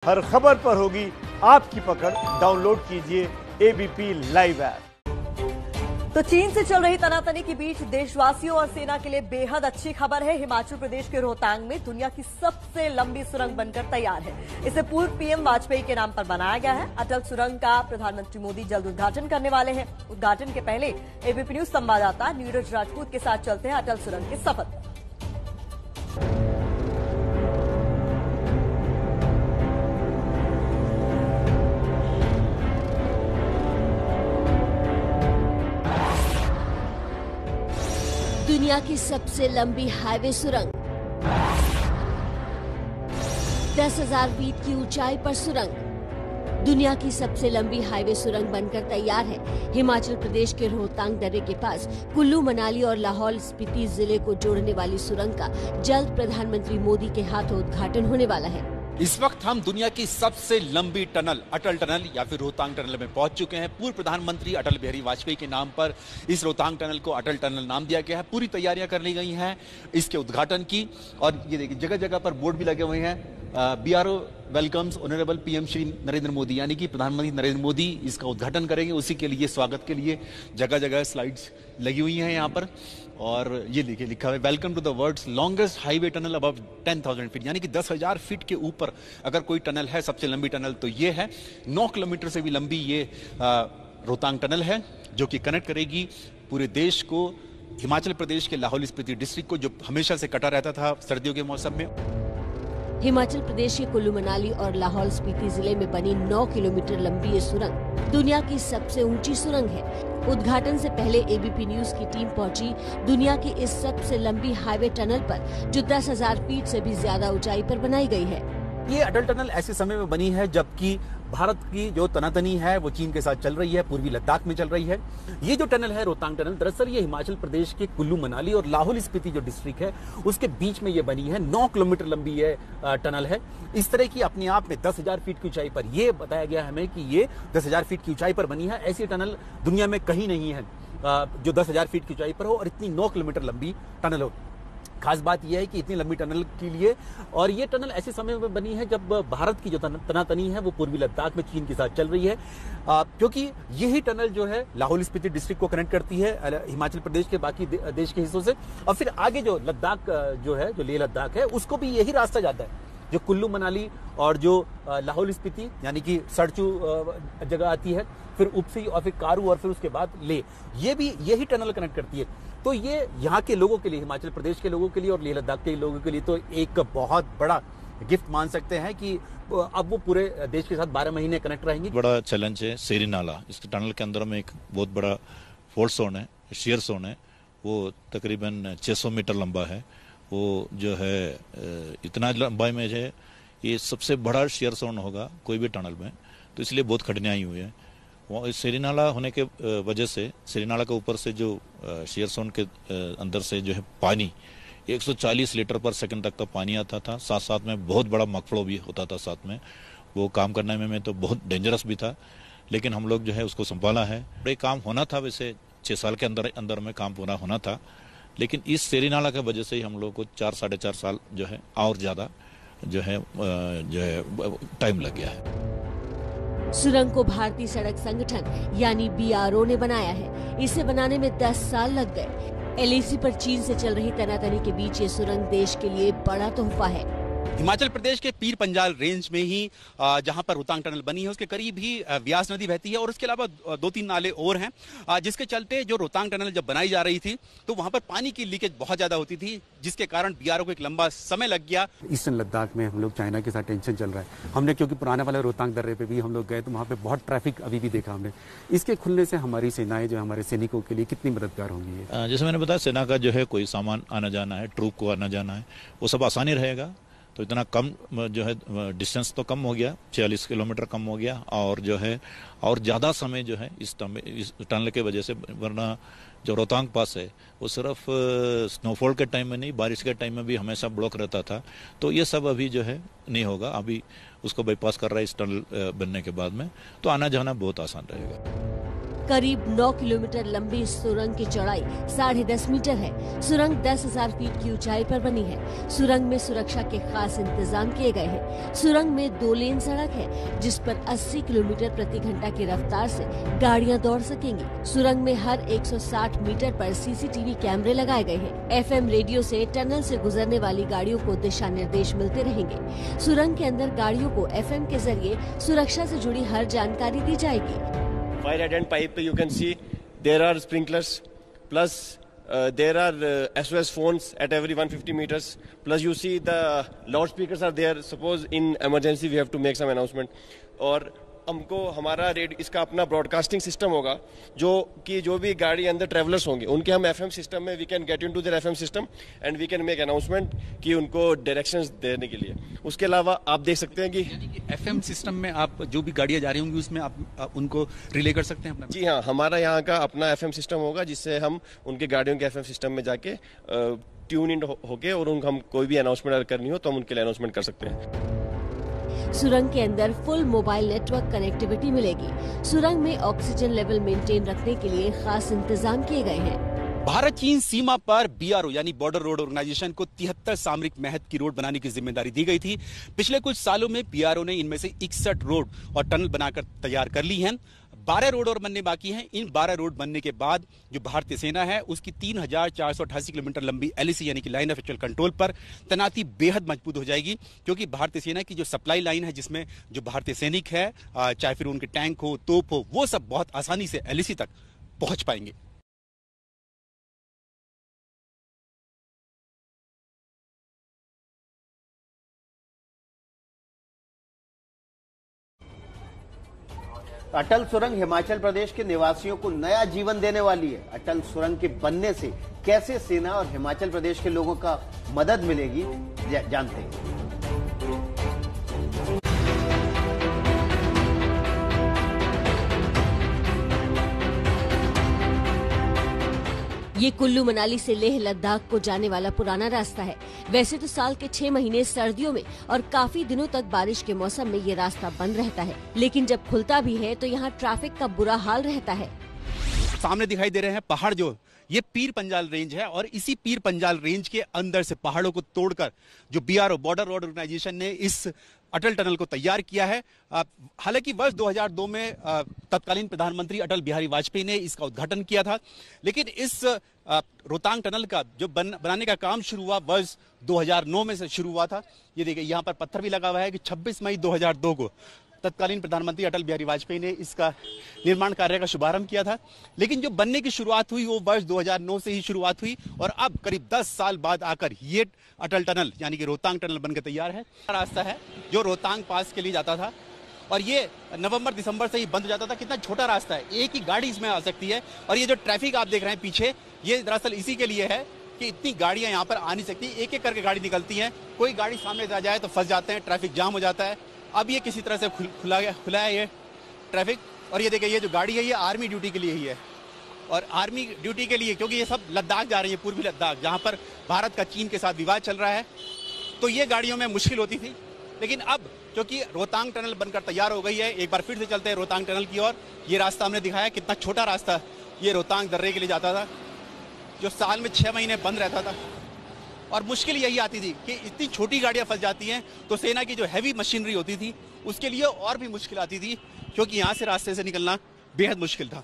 हर खबर पर होगी आपकी पकड़। डाउनलोड कीजिए एबीपी लाइव ऐप। तो चीन से चल रही तनातनी के बीच देशवासियों और सेना के लिए बेहद अच्छी खबर है। हिमाचल प्रदेश के रोहतांग में दुनिया की सबसे लंबी सुरंग बनकर तैयार है। इसे पूर्व पीएम वाजपेयी के नाम पर बनाया गया है। अटल सुरंग का प्रधानमंत्री मोदी जल्द उद्घाटन करने वाले हैं। उद्घाटन के पहले एबीपी न्यूज संवाददाता नीरज राजपूत के साथ चलते हैं अटल सुरंग के सफर पर। दुनिया की सबसे लंबी हाईवे सुरंग, 10,000 फीट की ऊंचाई पर सुरंग। दुनिया की सबसे लंबी हाईवे सुरंग बनकर तैयार है। हिमाचल प्रदेश के रोहतांग दर्रे के पास कुल्लू मनाली और लाहौल स्पीति जिले को जोड़ने वाली सुरंग का जल्द प्रधानमंत्री मोदी के हाथों उद्घाटन होने वाला है। इस वक्त हम दुनिया की सबसे लंबी टनल अटल टनल या फिर रोहतांग टनल में पहुंच चुके हैं। पूर्व प्रधानमंत्री अटल बिहारी वाजपेयी के नाम पर इस रोहतांग टनल को अटल टनल नाम दिया गया है। पूरी तैयारियां कर ली गई हैं इसके उद्घाटन की। और ये देखिए जगह जगह पर बोर्ड भी लगे हुए हैं। BRO welcomes honourable PM Shri Narendra Modi, यानी कि प्रधानमंत्री नरेंद्र मोदी इसका उद्घाटन करेंगे। उसी के लिए स्वागत के लिए जगह जगह स्लाइड्स लगी हुई हैं यहाँ पर। और ये देखिए लिखा हुआ है welcome to the world's longest highway tunnel above 10,000 feet, यानी कि 10,000 फीट के ऊपर अगर कोई टनल है सबसे लंबी टनल तो ये है। 9 किलोमीटर से भी लंबी ये रोहतांग टनल है जो कि कनेक्ट करेगी पूरे देश को हिमाचल प्रदेश के लाहौल स्पीति डिस्ट्रिक्ट को, जो हमेशा से कटा रहता था सर्दियों के मौसम में। हिमाचल प्रदेश के कुल्लू मनाली और लाहौल स्पीति जिले में बनी 9 किलोमीटर लंबी ये सुरंग दुनिया की सबसे ऊंची सुरंग है। उद्घाटन से पहले एबीपी न्यूज की टीम पहुंची दुनिया की इस सबसे लंबी हाईवे टनल पर, जो 10,000 फीट से भी ज्यादा ऊंचाई पर बनाई गई है। ये अटल टनल ऐसे समय में बनी है जबकि भारत की जो तनातनी है वो चीन के साथ चल रही है, पूर्वी लद्दाख में चल रही है। ये जो टनल है रोहतांग टनल, दरअसल ये हिमाचल प्रदेश के कुल्लू मनाली और लाहौल स्पीति जो डिस्ट्रिक्ट है उसके बीच में ये बनी है। 9 किलोमीटर लंबी ये टनल है। इस तरह की अपने आप में 10,000 फीट की ऊंचाई पर, ये बताया गया हमें कि ये 10,000 फीट की ऊंचाई पर बनी है। ऐसी टनल दुनिया में कहीं नहीं है जो 10,000 फीट की ऊंचाई पर हो और इतनी 9 किलोमीटर लंबी टनल हो। खास बात यह है कि इतनी लंबी टनल के लिए, और ये टनल ऐसे समय में बनी है जब भारत की जो तनातनी है वो पूर्वी लद्दाख में चीन के साथ चल रही है, क्योंकि यही टनल जो है लाहौल स्पीति डिस्ट्रिक्ट को कनेक्ट करती है हिमाचल प्रदेश के बाकी देश के हिस्सों से। और फिर आगे जो लद्दाख जो है, जो लेह लद्दाख है, उसको भी यही रास्ता जाता है जो कुल्लू मनाली और जो लाहौल स्पीति यानी कि सरचू जगह आती है, फिर उपसी और फिर कारू और फिर उसके बाद ले, ये भी यही टनल कनेक्ट करती है। तो ये यहाँ के लोगों के लिए, हिमाचल प्रदेश के लोगों के लिए और लेह लद्दाख के लोगों के लिए तो एक बहुत बड़ा गिफ्ट मान सकते हैं कि अब वो पूरे देश के साथ 12 महीने कनेक्ट रहेंगे। बड़ा चैलेंज है सेरी नाला। इस टनल के अंदर में एक बहुत बड़ा फोल्ड जोन है, शेयर जोन है, वो तकरीबन 600 मीटर लंबा है। वो जो है इतना लंबाई में है, ये सबसे बड़ा शेयर जोन होगा कोई भी टनल में, तो इसलिए बहुत कठिनाई हुई है। वो सेरी नाला होने के वजह से, सेरी नाला के ऊपर से जो शेयर जोन के अंदर से जो है पानी 140 लीटर पर सेकंड तक का पानी आता था। साथ साथ में बहुत बड़ा मकफ्लो भी होता था साथ में। वो काम करने में तो बहुत डेंजरस भी था, लेकिन हम लोग जो है उसको संभाला है। बड़े काम होना था, वैसे 6 साल के अंदर में काम पूरा होना था, लेकिन इस सेरी नाला की वजह से ही हम लोग को 4 साढ़े 4 साल जो है और ज्यादा जो है टाइम लग गया है। सुरंग को भारतीय सड़क संगठन यानी बीआरओ ने बनाया है। इसे बनाने में 10 साल लग गए। एलएसी पर चीन से चल रही तनातनी के बीच ये सुरंग देश के लिए बड़ा तोहफा है। हिमाचल प्रदेश के पीर पंजाल रेंज में ही जहां पर रोहतांग टनल बनी है उसके करीब ही व्यास नदी बहती है और उसके अलावा 2-3 नाले और हैं, जिसके चलते जो रोहतांग टनल जब बनाई जा रही थी तो वहां पर पानी की लीकेज बहुत ज्यादा होती थी, जिसके कारण बीआरओ को एक लंबा समय लग गया। ईस्टर्न लद्दाख में हम लोग चाइना के साथ टेंशन चल रहा है। हमने क्योंकि पुराने वाले रोहतांग दर्रे पे भी हम लोग गए तो वहाँ पे बहुत ट्रैफिक अभी भी देखा हमने। इसके खुलने से हमारी सेनाएं जो हमारे सैनिकों के लिए कितनी मददगार होंगी। जैसे मैंने बताया, सेना का जो है कोई सामान आना जाना है, ट्रूप को आना जाना है, वो सब आसानी रहेगा। तो इतना कम जो है डिस्टेंस तो कम हो गया, 46 किलोमीटर कम हो गया, और जो है और ज़्यादा समय जो है इस टनल के वजह से, वरना जो रोहतांग पास है वो सिर्फ स्नोफॉल के टाइम में नहीं, बारिश के टाइम में भी हमेशा ब्लॉक रहता था। तो ये सब अभी जो है नहीं होगा। अभी उसको बाईपास कर रहा है इस टनल बनने के बाद में, तो आना जाना बहुत आसान रहेगा। करीब 9 किलोमीटर लंबी इस सुरंग की चौड़ाई 10.5 मीटर है। सुरंग 10,000 फीट की ऊंचाई पर बनी है। सुरंग में सुरक्षा के खास इंतजाम किए गए हैं। सुरंग में 2 लेन सड़क है जिस पर 80 किलोमीटर प्रति घंटा की रफ्तार से गाड़ियां दौड़ सकेंगी। सुरंग में हर 160 मीटर पर सीसीटीवी कैमरे लगाए गए हैं। एफएम रेडियो से टनल से गुजरने वाली गाड़ियों को दिशा निर्देश मिलते रहेंगे। सुरंग के अंदर गाड़ियों को एफएम के जरिए सुरक्षा से जुड़ी हर जानकारी दी जाएगी। Fire hydrant pipe, you can see there are sprinklers, plus there are SOS phones at every 150 meters. Plus you see the loudspeakers are there. Suppose in emergency we have to make some announcement. और हमको हमारा इसका अपना broadcasting system होगा जो कि जो भी गाड़ी अंदर ट्रेवलर्स होंगे उनके हम एफएम सिस्टम में we can get into their FM system and we can make announcement कि उनको डायरेक्शंस देने के लिए। उसके अलावा आप देख सकते हैं कि एफएम सिस्टम में आप जो भी गाड़ियां जा रही होंगी उसमें आप उनको रिले कर सकते हैं अपना? जी हाँ, हमारा यहाँ का अपना एफएम सिस्टम होगा जिससे हम उनके गाड़ियों के एफएम सिस्टम में जाके ट्यून इन होके और उनको हम कोई भी अनाउंसमेंट करनी हो तो हम उनके लिए अनाउंसमेंट कर सकते हैं। सुरंग के अंदर फुल मोबाइल नेटवर्क कनेक्टिविटी मिलेगी। सुरंग में ऑक्सीजन लेवल मेंटेन रखने के लिए खास इंतजाम किए गए हैं। भारत चीन सीमा पर बीआरओ यानी बॉर्डर रोड ऑर्गेनाइजेशन को 73 सामरिक महत्व की रोड बनाने की जिम्मेदारी दी गई थी। पिछले कुछ सालों में बीआरओ ने इनमें से 61 रोड और टनल बनाकर तैयार कर ली हैं। 12 रोड और बनने बाकी हैं। इन 12 रोड बनने के बाद जो भारतीय सेना है उसकी 3,488 किलोमीटर लंबी एलएसी यानी कि लाइन ऑफ एक्चुअल कंट्रोल पर तैनाती बेहद मजबूत हो जाएगी, क्योंकि भारतीय सेना की जो सप्लाई लाइन है जिसमें जो भारतीय सैनिक है चाहे फिर उनके टैंक हो, तोप हो, वो सब बहुत आसानी से एलएसी तक पहुंच पाएंगे। अटल सुरंग हिमाचल प्रदेश के निवासियों को नया जीवन देने वाली है। अटल सुरंग के बनने से कैसे सेना और हिमाचल प्रदेश के लोगों का मदद मिलेगी जानते हैं। ये कुल्लू मनाली से लेह लद्दाख को जाने वाला पुराना रास्ता है। वैसे तो साल के 6 महीने सर्दियों में और काफी दिनों तक बारिश के मौसम में ये रास्ता बंद रहता है, लेकिन जब खुलता भी है तो यहाँ ट्रैफिक का बुरा हाल रहता है। सामने दिखाई दे रहे हैं पहाड़, जो ये पीर पंजाल रेंज है और इसी पीर पंजाल रेंज के अंदर से पहाड़ों को तोड़कर जो बीआरओ बॉर्डर रोड ऑर्गेनाइजेशन ने इस अटल टनल को तैयार किया है। हालांकि वर्ष 2002 में तत्कालीन प्रधानमंत्री अटल बिहारी वाजपेयी ने इसका उद्घाटन किया था, लेकिन इस रोहतांग टनल का जो बनाने का काम शुरू हुआ वर्ष 2009 में से शुरू हुआ था। ये देखिए यहाँ पर पत्थर भी लगा हुआ है कि 26 मई 2002 को तत्कालीन प्रधानमंत्री अटल बिहारी वाजपेयी ने इसका निर्माण कार्य का शुभारंभ किया था, लेकिन जो बनने की शुरुआत हुई वो वर्ष 2009 से ही शुरुआत हुई और अब करीब 10 साल बाद आकर ये अटल टनल यानी कि रोहतांग टनल बनकर तैयार है। रास्ता है जो रोहतांग पास के लिए जाता था और ये नवंबर दिसंबर से ही बंद हो जाता था। कितना छोटा रास्ता है, एक ही गाड़ी इसमें आ सकती है। और ये जो ट्रैफिक आप देख रहे हैं पीछे, ये दरअसल इसी के लिए है कि इतनी गाड़ियां यहाँ पर आ नहीं सकती, एक एक करके गाड़ी निकलती हैं। कोई गाड़ी सामने आ जाए तो फंस जाते हैं, ट्रैफिक जाम हो जाता है। अब ये किसी तरह से खुला है ये ट्रैफिक। और ये देखिए ये जो गाड़ी है ये आर्मी ड्यूटी के लिए ही है और आर्मी ड्यूटी के लिए, क्योंकि ये सब लद्दाख जा रही है, पूर्वी लद्दाख, जहाँ पर भारत का चीन के साथ विवाद चल रहा है, तो ये गाड़ियों में मुश्किल होती थी। लेकिन अब क्योंकि रोहतांग टनल बनकर तैयार हो गई है, एक बार फिर से चलते हैं रोहतांग टनल की ओर। ये रास्ता हमने दिखाया कितना छोटा रास्ता ये रोहतांग दर्रे के लिए जाता था, जो साल में 6 महीने बंद रहता था। और मुश्किल यही आती थी कि इतनी छोटी गाड़ियां फंस जाती हैं तो सेना की जो हैवी मशीनरी होती थी उसके लिए और भी मुश्किल आती थी, क्योंकि यहाँ से रास्ते से निकलना बेहद मुश्किल था।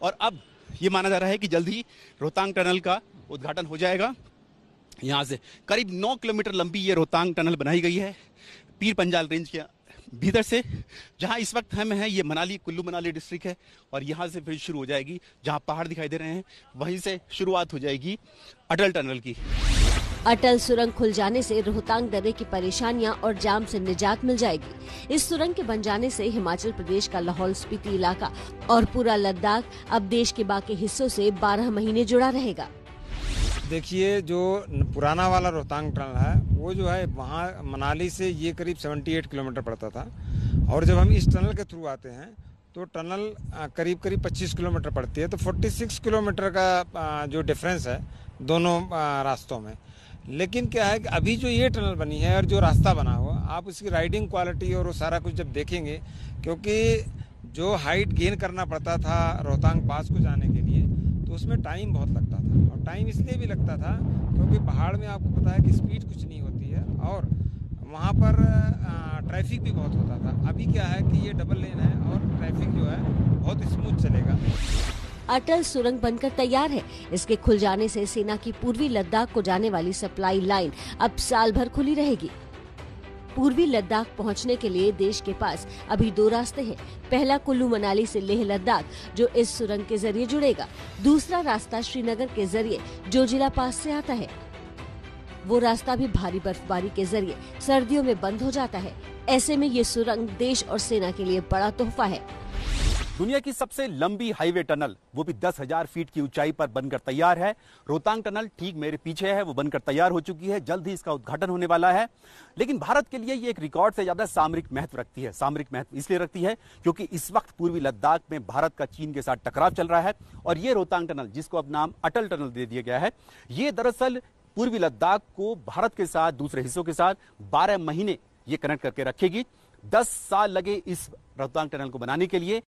और अब ये माना जा रहा है कि जल्द ही रोहतांग टनल का उद्घाटन हो जाएगा। यहाँ से करीब 9 किलोमीटर लंबी ये रोहतांग टनल बनाई गई है पीर पंजाल रेंज के भीतर से। जहाँ इस वक्त हम हैं ये मनाली, कुल्लू मनाली डिस्ट्रिक्ट है और यहाँ से फिर शुरू हो जाएगी, जहाँ पहाड़ दिखाई दे रहे हैं वहीं से शुरुआत हो जाएगी अटल टनल की। अटल सुरंग खुल जाने से रोहतांग दर्रे की परेशानियां और जाम से निजात मिल जाएगी। इस सुरंग के बन जाने से हिमाचल प्रदेश का लाहौल स्पीति इलाका और पूरा लद्दाख अब देश के बाकी हिस्सों से 12 महीने जुड़ा रहेगा। देखिए जो पुराना वाला रोहतांग टनल है वो जो है वहाँ मनाली से ये करीब 78 किलोमीटर पड़ता था और जब हम इस टनल के थ्रू आते हैं तो टनल करीब 25 किलोमीटर पड़ती है। तो 46 किलोमीटर का जो डिफरेंस है दोनों रास्तों में। लेकिन क्या है कि अभी जो ये टनल बनी है और जो रास्ता बना हुआ, आप उसकी राइडिंग क्वालिटी और वो सारा कुछ जब देखेंगे, क्योंकि जो हाइट गेन करना पड़ता था रोहतांग पास को जाने के लिए, तो उसमें टाइम बहुत लगता था। और टाइम इसलिए भी लगता था क्योंकि पहाड़ में आपको पता है कि स्पीड कुछ नहीं होती है और वहाँ पर ट्रैफिक भी बहुत होता था। अभी क्या है कि ये डबल लेन है और ट्रैफिक जो है बहुत स्मूथ चलेगा। अटल सुरंग बनकर तैयार है। इसके खुल जाने से सेना की पूर्वी लद्दाख को जाने वाली सप्लाई लाइन अब साल भर खुली रहेगी। पूर्वी लद्दाख पहुंचने के लिए देश के पास अभी 2 रास्ते हैं। पहला कुल्लू मनाली से लेह लद्दाख जो इस सुरंग के जरिए जुड़ेगा। दूसरा रास्ता श्रीनगर के जरिए जोजिला पास से आता है। वो रास्ता भी भारी बर्फबारी के जरिए सर्दियों में बंद हो जाता है। ऐसे में ये सुरंग देश और सेना के लिए बड़ा तोहफा है। दुनिया की सबसे लंबी हाईवे टनल, वो भी 10,000 फीट की ऊंचाई पर बनकर तैयार है। रोहतांग टनल ठीक मेरे पीछे है, वो बनकर तैयार हो चुकी है। जल्द ही इसका उद्घाटन होने वाला है। लेकिन भारत के लिए ये एक रिकॉर्ड से ज्यादा सामरिक महत्व रखती है। सामरिक महत्व इसलिए रखती है क्योंकि इस वक्त पूर्वी लद्दाख में भारत का चीन के साथ टकराव चल रहा है। और ये रोहतांग टनल, जिसको अब नाम अटल टनल दे दिया गया है, ये दरअसल पूर्वी लद्दाख को भारत के साथ दूसरे हिस्सों के साथ 12 महीने ये कनेक्ट करके रखेगी। 10 साल लगे इस रोहतांग टनल को बनाने के लिए।